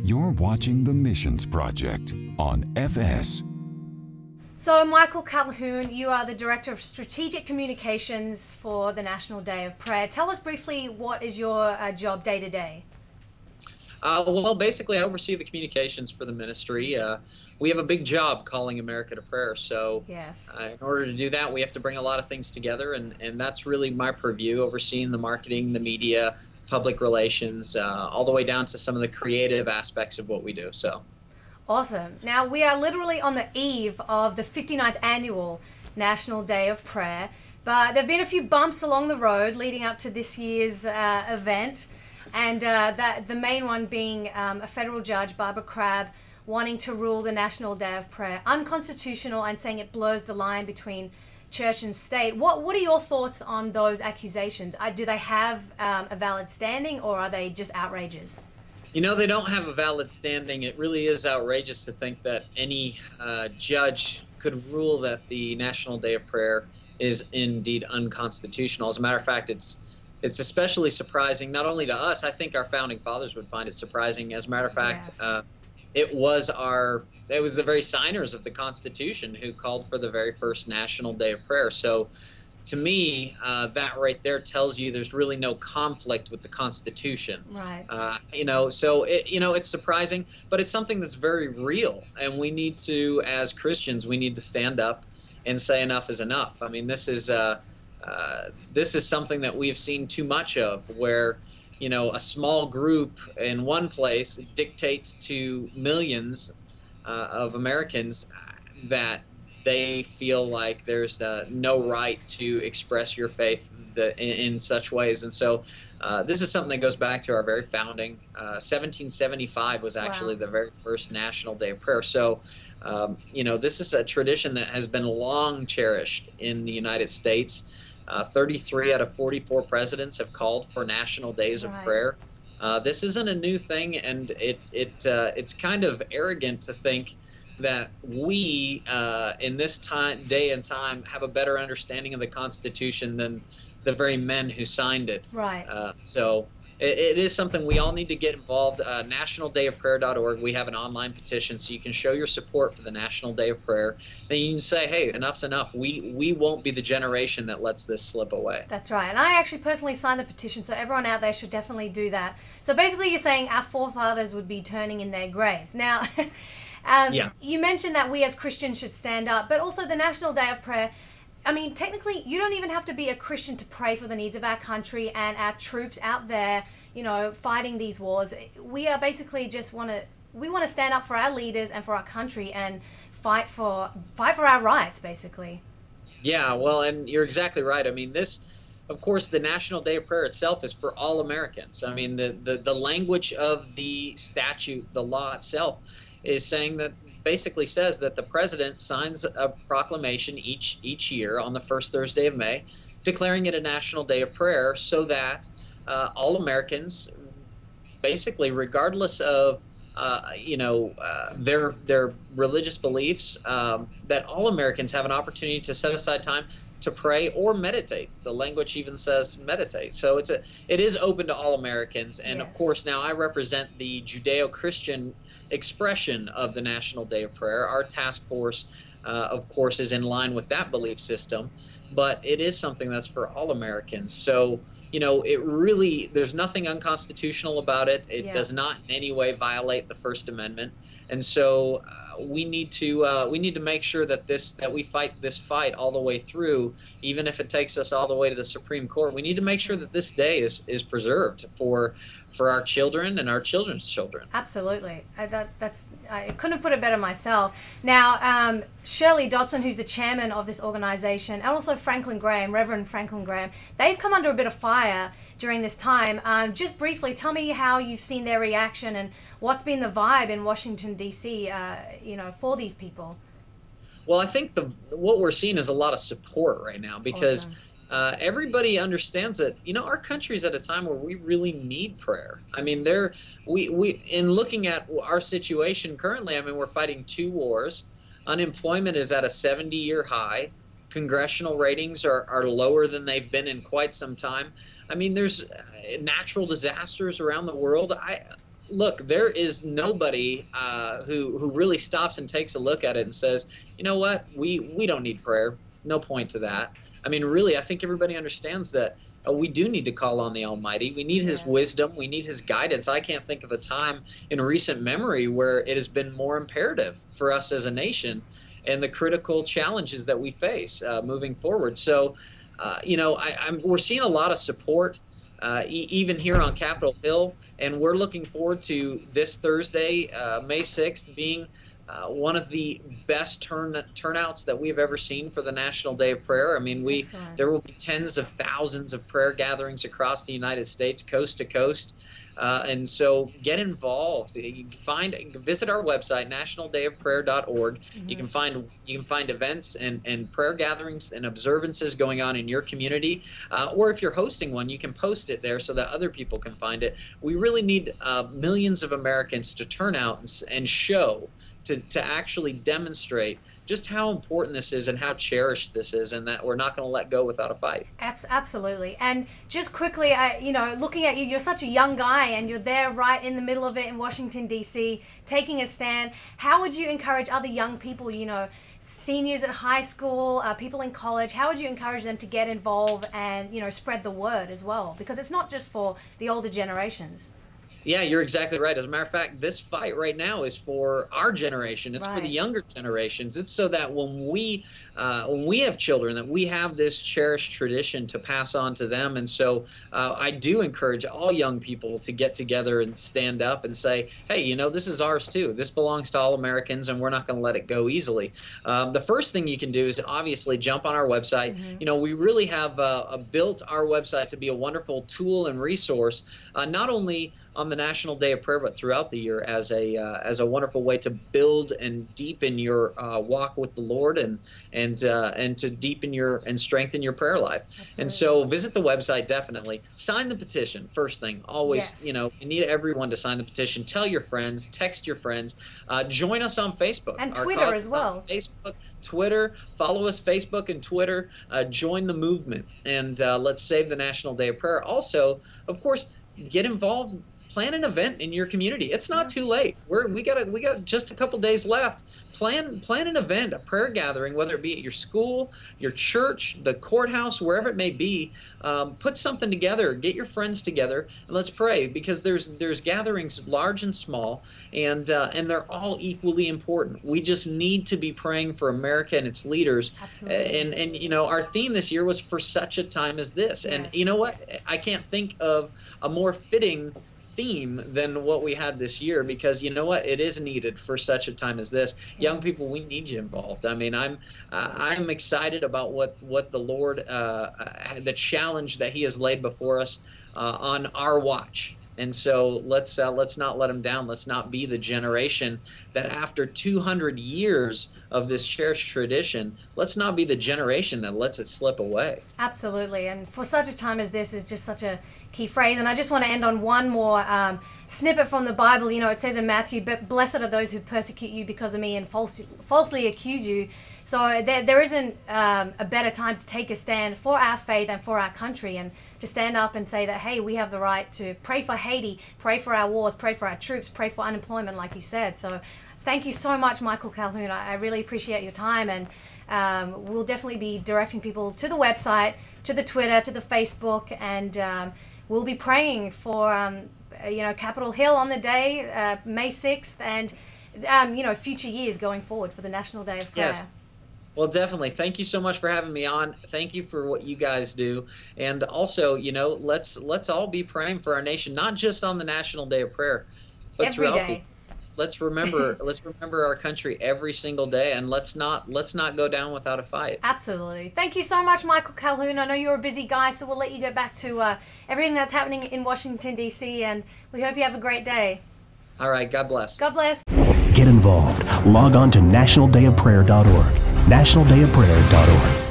You're watching The Missions Project on FS. So, Michael Calhoun, you are the Director of Strategic Communications for the National Day of Prayer. Tell us briefly, what is your job day to day? Well, basically, I oversee the communications for the ministry. We have a big job calling America to prayer. So Yes. in order to do that, we have to bring a lot of things together. And that's really my purview, overseeing the marketing, the media, public relations, all the way down to some of the creative aspects of what we do. So. Awesome. Now, we are literally on the eve of the 59th annual National Day of Prayer, but there have been a few bumps along the road leading up to this year's event, and the main one being a federal judge, Barbara Crabb, wanting to rule the National Day of Prayer unconstitutional and saying it blurs the line between church and state. What are your thoughts on those accusations? Do they have a valid standing, or are they just outrageous? You know, they don't have a valid standing. It really is outrageous to think that any judge could rule that the National Day of Prayer is indeed unconstitutional. As a matter of fact, it's especially surprising, not only to us. I think our founding fathers would find it surprising. As a matter of fact, yes. It was the very signers of the Constitution who called for the very first National Day of Prayer. So to me, that right there tells you there's really no conflict with the Constitution. Right. So it's surprising, but it's something that's very real. And we need to, as Christians, we need to stand up and say enough is enough. I mean, this is something that we've seen too much of, where a small group in one place dictates to millions of Americans that they feel like there's no right to express your faith in such ways. And so this is something that goes back to our very founding. 1775 was actually the very first National Day of Prayer. So, this is a tradition that has been long cherished in the United States. 33 out of 44 presidents have called for national days of prayer. This isn't a new thing, and it's kind of arrogant to think that we, in this day and time, have a better understanding of the Constitution than the very men who signed it. Right. So it is something we all need to get involved. NationalDayOfPrayer.org. We have an online petition, so you can show your support for the National Day of Prayer. Then you can say, hey, enough's enough. We won't be the generation that lets this slip away. That's right. And I actually personally signed the petition, so everyone out there should definitely do that. So basically you're saying our forefathers would be turning in their graves. Now, you mentioned that we as Christians should stand up, but also the National Day of Prayer. I mean, technically, you don't even have to be a Christian to pray for the needs of our country and our troops out there, fighting these wars. We are basically we want to stand up for our leaders and for our country and fight for our rights, basically. Yeah, well, and you're exactly right. I mean, of course, the National Day of Prayer itself is for all Americans. I mean, the language of the statute, the law itself, is saying that basically says that the president signs a proclamation each year on the first Thursday of May, declaring it a National Day of Prayer, so that all Americans, basically regardless of their religious beliefs, that all Americans have an opportunity to set aside time to pray or meditate. The language even says meditate. So it is open to all Americans. And yes. Of course, now I represent the Judeo-Christian expression of the National Day of Prayer. Our task force, of course, is in line with that belief system, but it is something that's for all Americans. So, there's nothing unconstitutional about it. It does not in any way violate the First Amendment. And so we need to make sure that we fight this fight all the way through, even if it takes us all the way to the Supreme Court. We need to make sure that this day is preserved for our children and our children's children. Absolutely. I couldn't have put it better myself. Now, Shirley Dobson, who's the chairman of this organization, and also Reverend Franklin Graham, they've come under a bit of fire during this time. Just briefly, tell me how you've seen their reaction and what's been the vibe in Washington, D.C., for these people. Well, I think what we're seeing is a lot of support right now, because Awesome. Everybody understands that, our country's at a time where we really need prayer. I mean, in looking at our situation currently, I mean, we're fighting 2 wars. Unemployment is at a 70-year high. Congressional ratings are lower than they've been in quite some time. I mean, there's natural disasters around the world. look, there is nobody who really stops and takes a look at it and says, you know what, we don't need prayer. No point to that. I mean, really, I think everybody understands that we do need to call on the Almighty. We need His wisdom. We need His guidance. I can't think of a time in recent memory where it has been more imperative for us as a nation and the critical challenges that we face moving forward. So, you know, we're seeing a lot of support even here on Capitol Hill, and we're looking forward to this Thursday, May 6th, being one of the best turnouts that we've ever seen for the National Day of Prayer. I mean, there will be tens of thousands of prayer gatherings across the United States, coast to coast. And so get involved. You can visit our website, nationaldayofprayer.org. You can find events and prayer gatherings and observances going on in your community. Or if you're hosting one, you can post it there so that other people can find it. We really need millions of Americans to turn out and show, to actually demonstrate just how important this is and how cherished this is, and that we're not going to let go without a fight. Absolutely. And just quickly, you know, looking at you, you're such a young guy and you're there right in the middle of it in Washington, D.C., taking a stand. How would you encourage other young people, you know, seniors at high school, people in college, how would you encourage them to get involved and, you know, spread the word as well? Because it's not just for the older generations. Yeah, you're exactly right. As a matter of fact, this fight right now is for our generation. It's for the younger generations. It's so that when we have children, that we have this cherished tradition to pass on to them. And so I do encourage all young people to get together and stand up and say, hey, you know, this is ours too. This belongs to all Americans, and we're not going to let it go easily. The first thing you can do is to obviously jump on our website. You know, we really have built our website to be a wonderful tool and resource, not only on the National Day of Prayer, but throughout the year, as a wonderful way to build and deepen your walk with the Lord, and to deepen and strengthen your prayer life. Absolutely. And so visit the website, definitely. Sign the petition, first thing. Always, you know, you need everyone to sign the petition. Tell your friends, text your friends. Join us on Facebook. And Twitter as well. Facebook, Twitter, follow us, Facebook and Twitter. Join the movement, and let's save the National Day of Prayer. Also, of course, get involved. Plan an event in your community. It's not too late. We got just a couple days left. Plan an event, a prayer gathering, whether it be at your school, your church, the courthouse, wherever it may be. Put something together. Get your friends together, and let's pray, because there's gatherings large and small, and they're all equally important. We just need to be praying for America and its leaders. Absolutely. And you know, our theme this year was for such a time as this. Yes. And you know what? I can't think of a more fitting theme than what we had this year, because you know what, it is needed for such a time as this. Young people, we need you involved. I mean, I'm excited about what the Lord, the challenge that He has laid before us on our watch. And so let's not let them down. Let's not be the generation that, after 200 years of this cherished tradition, let's not be the generation that lets it slip away. Absolutely. And for such a time as this is just such a key phrase. And I just want to end on one more snippet from the Bible. You know, it says in Matthew, "But blessed are those who persecute you because of me and falsely accuse you." So there isn't a better time to take a stand for our faith and for our country, and to stand up and say that, hey, we have the right to pray for Haiti, pray for our wars, pray for our troops, pray for unemployment, like you said. So thank you so much, Michael Calhoun. I really appreciate your time, and we'll definitely be directing people to the website, to the Twitter, to the Facebook, and we'll be praying for you know, Capitol Hill on the day, May 6th, and you know, future years going forward for the National Day of Prayer. Yes. Well, definitely. Thank you so much for having me on. Thank you for what you guys do. And also, you know, let's all be praying for our nation, not just on the National Day of Prayer, but every throughout day. Let's remember our country every single day, and let's not go down without a fight. Absolutely. Thank you so much, Michael Calhoun. I know you're a busy guy, so we'll let you go back to everything that's happening in Washington, D.C., and we hope you have a great day. All right. God bless. God bless. Get involved. Log on to nationaldayofprayer.org. nationaldayofprayer.org.